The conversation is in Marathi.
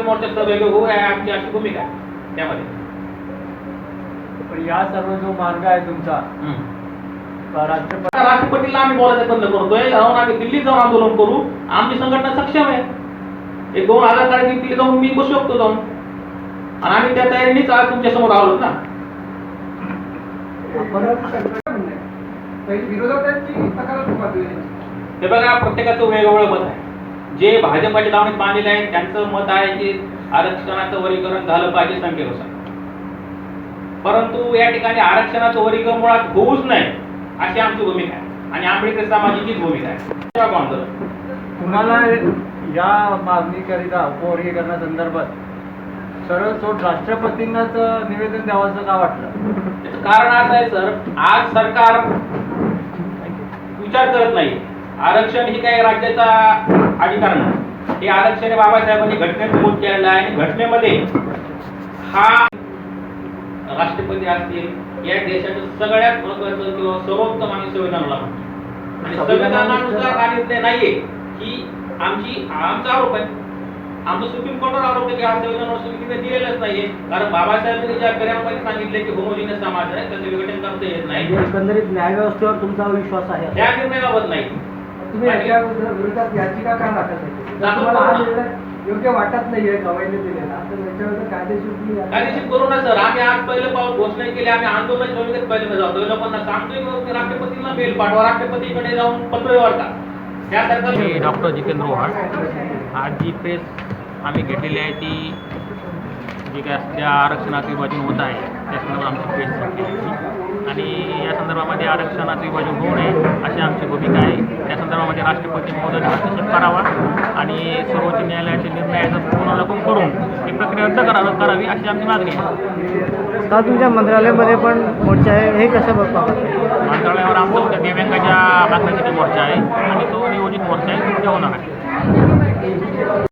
मोर्चा सहभागी होऊ आहे आमची अशी भूमिका आहे त्यामध्ये. पण या सर्व जो मार्ग आहे तुमचा राष्ट्रपतीला आम्ही बोलायचं बंद करतोय, जाऊन आम्ही दिल्लीत जाऊन आंदोलन करू. आमची संघटना सक्षम आहे. एक 2 आधार कार्ड दिल्ली जाऊन मी बसू शकतो जाऊन, आणि आम्ही त्या तयारीनेच आज तुमच्या समोर आलो ना. हे बघा, प्रत्येकाचं वेगवेगळं मत आहे. जे भाजपच्या दावणीत बांधलेले आहे त्यांचं मत आहे की आरक्षणाचं वर्गीकरण झालं पाहिजे संख्येनुसार, परंतु या ठिकाणी आरक्षणाचं वर्गीकरण मुळात होऊच नाही अशी आमची भूमिका आहे आणि आंबेडकर समाजाचीच भूमिका आहे. तुम्हाला या मागणीकरिता उपवर्गीकरणासंदर्भात सरळ सोड राष्ट्रपतींनाच निवेदन द्यावं का वाटलं? त्याचं कारण असं आहे सर, आज सरकार विचार करत नाही. आरक्षण ही काही राज्याचा अधिकार नाही. हे आरक्षण हे बाबासाहेबांनी घटनेत नमूद केलेलं आहे आणि घटनेमध्ये हा राष्ट्रपती असतील या देशाचं सगळ्यात महत्वाचं किंवा सर्वोत्तम आणि संविधानाला आणि संविधानानुसार कार्य नाहीये ही आमचा आरोप आहे. आमचं सुप्रीम कोर्टावर आरोप आहे की हा संविधानानुसार तिथे दिलेलंच नाहीये. कारण बाबासाहेबांनी ज्या कलमामध्ये सांगितले की होमोजिनियस समाज आहे त्याचं विघटन करता येत नाही. एकंदरीत न्यायव्यवस्थेवर तुमचा विश्वास आहे? त्या निर्णयाबाबत नाही. तुम्ही याच्या विरोधात याचिका का दाखल केली? योग्य वाटत नाहीये गवाईने दिलेला, तर याच्यावर कायदेशीर करू ना सर. आम्ही आज पहिलं पाऊल घोषणा केली. आम्ही आंदोलन भूमिकेत पहिले जातो. लोकांना सांगतोय की राष्ट्रपतींना मेल पाठवा, राष्ट्रपतीकडे जाऊन पत्र वाढता. त्या सरकार डॉक्टर जितेंद्र ओहाळ. आज जी प्रेस आम्ही घेतलेली आहे ती जी काय त्या आरक्षणाचं विभाजन होत आहे त्या संदर्भात आमची प्रेस केली आणि या संदर्भामध्ये आरक्षणाचं विभाजन होऊ नये अशी आमची भूमिका आहे. त्या संदर्भामध्ये राष्ट्रपती महोदयांनी हस्तक्षेप करावा आणि सर्वोच्च न्यायालयाच्या निर्णयाचं पुनरावलोकन करून ही प्रक्रिया रद्द करावी अशी आमची मागणी आहे. का तुमच्या मंत्रालयामध्ये पण मोर्चा आहे, हे कसं बघता? मंत्रालयावर आमचा उद्या दिव्यांगाच्या मागण्यासाठी मोर्चा आहे आणि तो नियोजित मोर्चा आहे, उद्या होणार आहे.